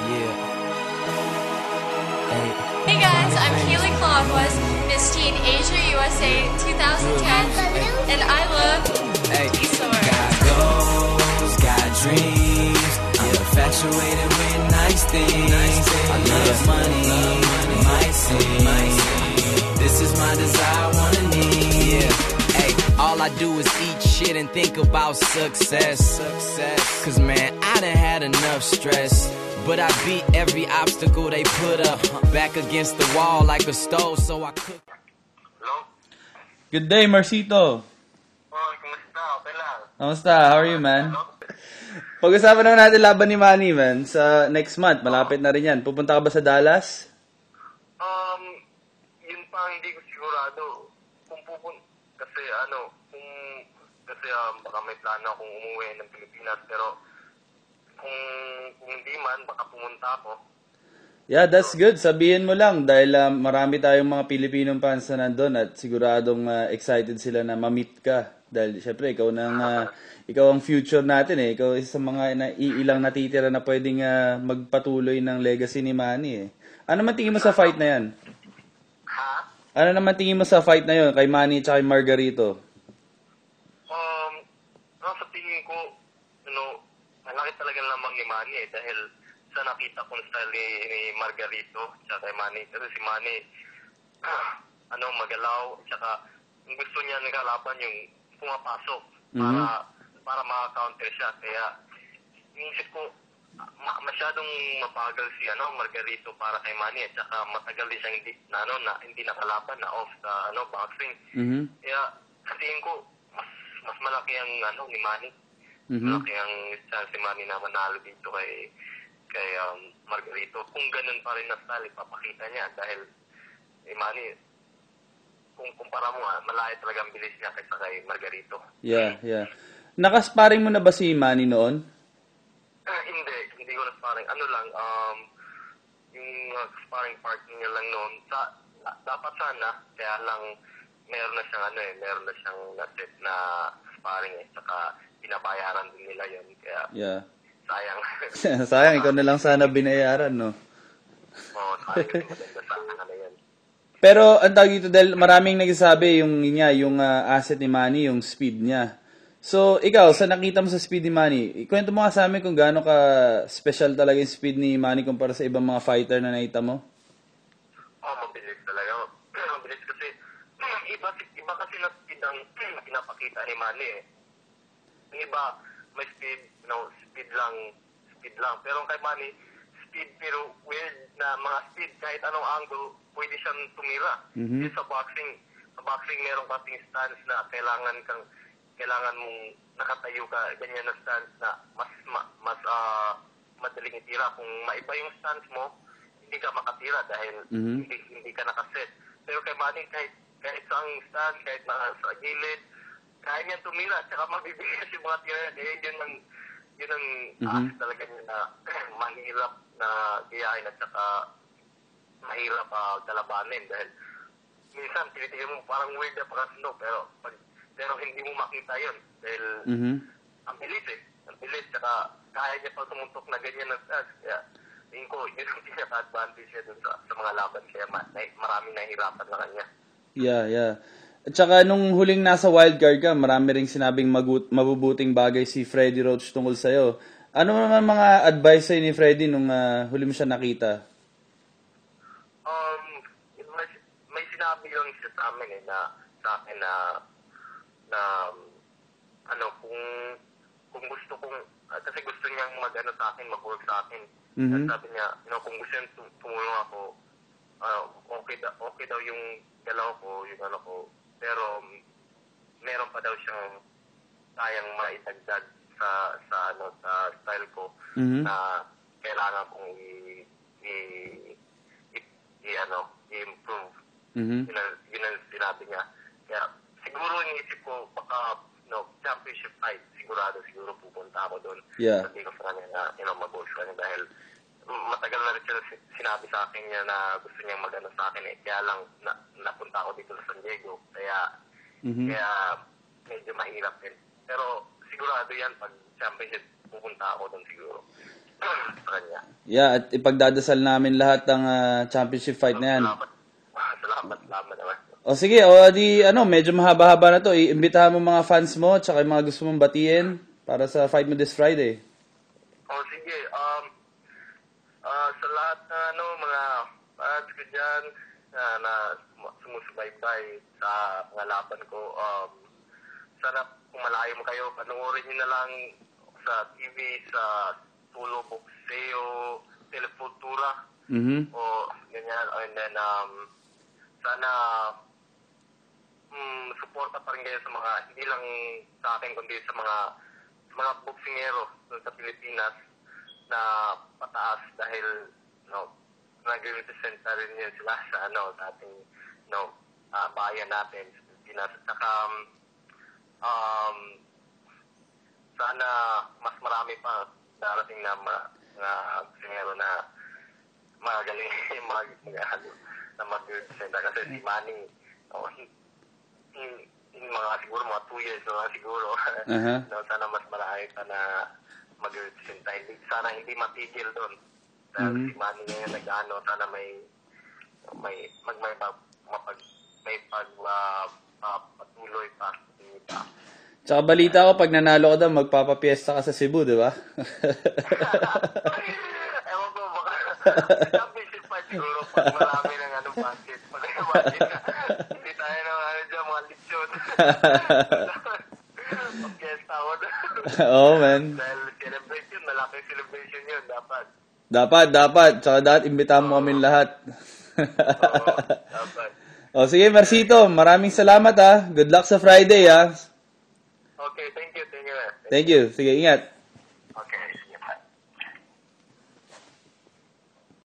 Yeah. Hey guys, I'm Keely Clawwas, Miss Teen Asia USA 2010, and I love Eeyore. Got goals, got dreams, I'm infatuated with nice things. I love money, might seem. This is my desire, wanna need. Hey, all I do is eat shit and think about success. Cause man, I done had enough stress. But I beat every obstacle they put up. Back against the wall like a stove, so I cook. Hello? Good day, Marcito. Oh, kumusta? Okay lang. Kamusta? How are you, man? Pag-usapan naman natin laban ni Manny, man. Sa next month, malapit na rin yan. Pupunta ka ba sa Dallas? Yun pa hindi ko sigurado. Kung kasi baka may plano akong umuwi ng Pilipinas, pero kung hindi man, baka pumunta ako. Yeah, that's good. Sabihin mo lang dahil marami tayong mga Pilipinong fans na nandun at siguradong excited sila na ma-meet ka. Dahil syempre, ikaw ang future natin eh. Ikaw isa sa mga ilang natitira na pwedeng magpatuloy ng legacy ni Manny eh. Ano naman tingin mo sa fight na yan? Ha? Ano naman tingin mo sa fight na yun kay Manny at kay Margarito? Sa tingin ko, malaki talaga lamang ni Manny eh, dahil sa nakita kong style ni Margarito at kay Manny. Kasi si Manny, magalaw, tsaka yung gusto niya nagalaban yung pumapasok para maka-counter siya. Kaya, inisip ko, masyadong mabagal si Margarito para kay Manny at saka matagal din siyang hindi nakalaban na off sa boxing. Kaya, sa tingin ko, mas malaki ang ni Manny. Malaki ang chance ni Manny na manalo dito kay Margarito. Kung ganun pa rin na style, ipapakita niya dahil Manny, kung kumpara mo malayo talaga ang bilis niya kaysa kay Margarito. Yeah. Nakasparing mo na ba si Manny noon? Hindi ko na-sparring. Yung sparring partner niya lang noon, dapat sana, kaya lang meron na siyang na-set na sparring saka pinabayaran din nila yun. Kaya, sayang. Sayang, ikaw na lang sana binayaran, no? Oo, sayang kasi maganda sana yan. Pero, ang tawag dito, dahil maraming nagsasabi yung asset ni Manny, yung speed niya. So, ikaw, sa nakita mo sa speed ni Manny, ikwento mo nga sa amin kung gaano ka special talaga yung speed ni Manny kumpara sa ibang mga fighter na nakita mo? Mabilis talaga. Mabilis kasi, iba kasi na speed ang pinapakita ni Manny eh. Yung iba, may speed, speed lang. Pero kay Manny, speed pero weird na mga speed, kahit anong angle, pwede siyang tumira. Sa boxing meron kasing stance na kailangan mong nakatayo ka, ganyan na stance na mas madaling itira. Kung maiba yung stance mo, hindi ka makatira dahil hindi ka nakaset. Pero kay Manny, kahit sa ang stand, kahit sa gilid, kaya niyan tumira, tsaka mabibigas yung mga tira. Kaya yun ang talaga niya na mahirap na gayahin at saka mahirap kalabanin dahil minsan tinitigyan mo parang weird na pagkasundo pero hindi mo makita yun dahil ang bilis tsaka kaya niya pa tumuntok na ganyan na stance. Kaya tingin ko yun ang pinaka-advantage niya dun sa mga laban kaya maraming nahihirapan na kanya. Yeah. At saka nung huling nasa wildcard ka, marami ring sinabing mabubuting bagay si Freddy Roach tungkol sa'yo. Ano naman mga advice sa'yo ni Freddy nung huli mo siya nakita? May sinabi lang siya sa amin sa akin na kung gusto kong kasi gusto niyang sa akin, mag-work sa akin. Sabi niya, kung gusto niyang tumulong ako, okay daw yung galaw ko, yung ko. Pero meron pa daw siyang kayang maitagdag sa style ko na kailangan kong i-improve. Yun ang sinabi niya. Kaya siguro iniisip ko baka championship fight, siguro pupunta ako doon. Sabi ko sa kanya na mag-goals ka niya dahil matagal na rin siya sinabi sa akin niya na gusto niyang sa akin eh. Kaya lang napunta ako dito sa San Diego. Kaya medyo mahirap din. Pero sigurado yan pag championship pupunta ako doon siguro. Sa kanya. Yeah, at ipagdadasal namin lahat ng championship fight na yan. Salamat naman. O sige, medyo mahaba-haba na to. Iimbitahan mo mga fans mo, tsaka yung mga gusto mong batiin para sa fight mo this Friday. Sige. Sa lahat na mga fans ko dyan na sumusubaybay sa mga laban ko, sana kung malayo mo kayo, panoorin nyo na lang sa TV, sa Tulo Boxeo, Telefutura, o ganyan. And then, sana suporta pa rin kayo sa mga, hindi lang sa akin, kundi sa mga boksingero sa Pilipinas na pataas dahil nag-represent na rin yun sila sa ating bayan natin sa Pilipinas. Saka sana mas marami pa darating na mga boksingero na magaling na mag-represent. Kasi si Manny, mga siguro mga 2 years na siguro. Sana mas marami pa na mag-represent. Sana hindi matigil doon. Si Manny ngayon sana may patuloy pa. Tsaka balita ko, pag nanalo ka daw, magpapapiesta ka sa Cebu, di ba? Ewan ko, baka championship fight siguro pag marami ng budget. Pag hindi tayo ng dyan, mga litsyon. Pag-fiesta ako na. Oo, man. Dahil celebration, malaking celebration yun, dapat. Dapat. Tsaka dapat, imbitahan mo kami lahat. Dapat. O, sige, Marcito, maraming salamat, ha. Good luck sa Friday, ha. Okay, thank you. Thank you. Sige, ingat.